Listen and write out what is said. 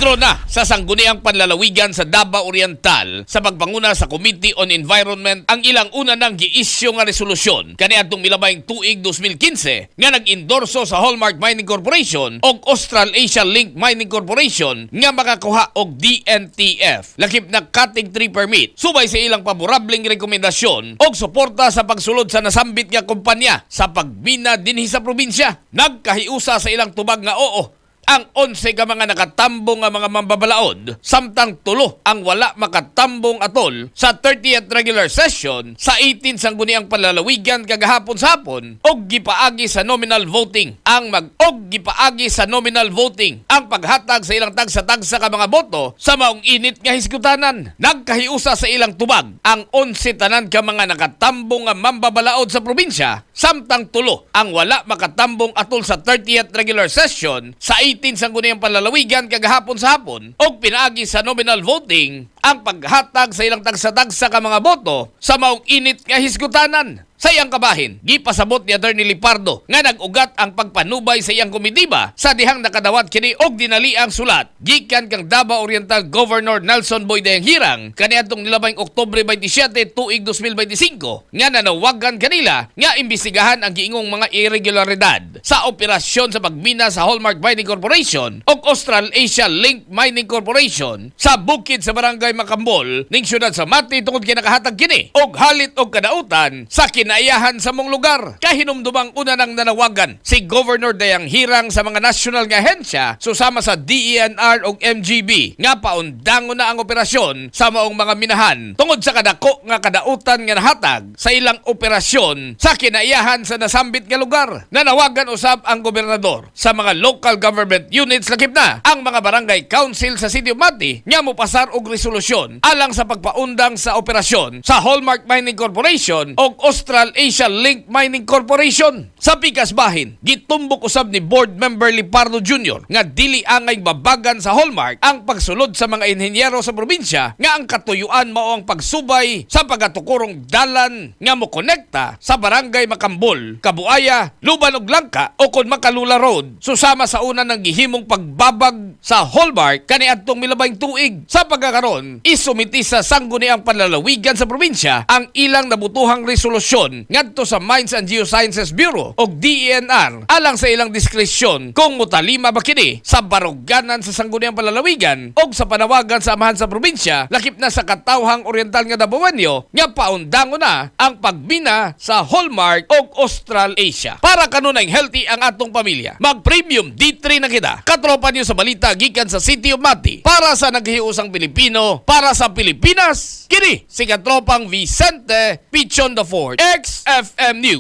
Withdraw na sa sangguniang panlalawigan sa Davao Oriental sa pagpanguna sa Committee on Environment ang ilang una ng giisyu nga resolusyon kaniadtong milabayng tuig 2015 nga nag-endorso sa Hallmark Mining Corporation og Australasia Link Mining Corporation nga makakuha og DNTF lakip na cutting tree permit subay sa ilang paborableng rekomendasyon og suporta sa pagsulod sa nasambit nga kumpanya sa pagbina dinhi sa probinsya. Nagkahiusa sa ilang tubag nga oo ang 11 ka mga nakatambong nga mga mambabalaod, samtang 3 ang wala makatambong atol sa 30th regular session sa 18 sangguniang panlalawigan kagahapon sa hapon og gipaagi sa nominal voting. Ang gipaagi sa nominal voting ang paghatag sa ilang tagsa-tagsa ka mga boto sa maong init nga hisgutanan. Nagkahiusa sa ilang tubag ang 11 tanan ka mga nakatambong nga mambabalaod sa probinsya, samtang 3 ang wala makatambong atol sa 30th regular session sa 18 sangguniang panlalawigan kagahapon sa hapon og pinaagi sa nominal voting ang paghatag sa ilang tagsa-tagsa ka mga boto sa maong init nga hisgutanan. Sa iyang kabahin, gipasabot ni Atty. Lipardo nga nag-ugat ang pagpanubay sa iyang komitiba sa dihang nakadawat kini og dinali ang sulat gikan kang Davao Oriental Governor Nelson Boy Hirang kaniadtong nilabayng Oktubre 27 tuig 2025 nga nanawagan kanila nga imbestigahan ang giingong mga irregularidad sa operasyon sa pagmina sa Hallmark Mining Corporation ug Australasia Link Mining Corporation sa bukid sa barangay Macambol ning syudad sa Mati tungod kay nakahatag kini og halit og kadautan sa kinaiyahan sa mong lugar. Kahinumdumang una nang nanawagan si Governor Dayang Hirang sa mga national nga ahensya susama sa DENR ug MGB nga paundangon na ang operasyon sa maong mga minahan tungod sa kadako nga kadautan nga nahatag sa ilang operasyon sa kinaiyahan sa nasambit nga lugar. Nanawagan usab ang gobernador sa mga local government units lakip na ang mga barangay council sa City of Mati nga mopasar og resolusyon alang sa pagpaundang sa operasyon sa Hallmark Mining Corporation ug Australasia Link Mining Corporation. Sa pikas bahin, gitumbok usab ni board member Lipardo Jr. nga dili angay babagan sa Hallmark ang pagsulod sa mga inhenyero sa probinsya nga ang katuyuan mao ang pagsubay sa pagatukurong dalan nga mokonekta sa barangay Macambol, Kabuaya, Luban ug Langka o kon Makalula Road susama sa una ng gihimong pagbabag sa Hallmark kaniadtong milabayng tuig. Sa pagkakaron, isumiti sa sangguniang panlalawigan sa probinsya ang ilang nabutuhang resolusyon ngadto sa Mines and Geosciences Bureau o DENR alang sa ilang diskresyon kung mutalima ba kini sa baruganan sa sangguniang panlalawigan o sa panawagan sa amahan sa probinsya lakip na sa katawhang oriental nga Dabawenyo nga paundangon na ang pagbina sa Hallmark o Australasia. Para kanunay healthy ang atong pamilya, mag-premium D3 na kita. Katropa niyo sa balita gikan sa City of Mati para sa naghiusang Pilipino, para sa Pilipinas. Kini si katropang Vicente Pichon IV, XFM News.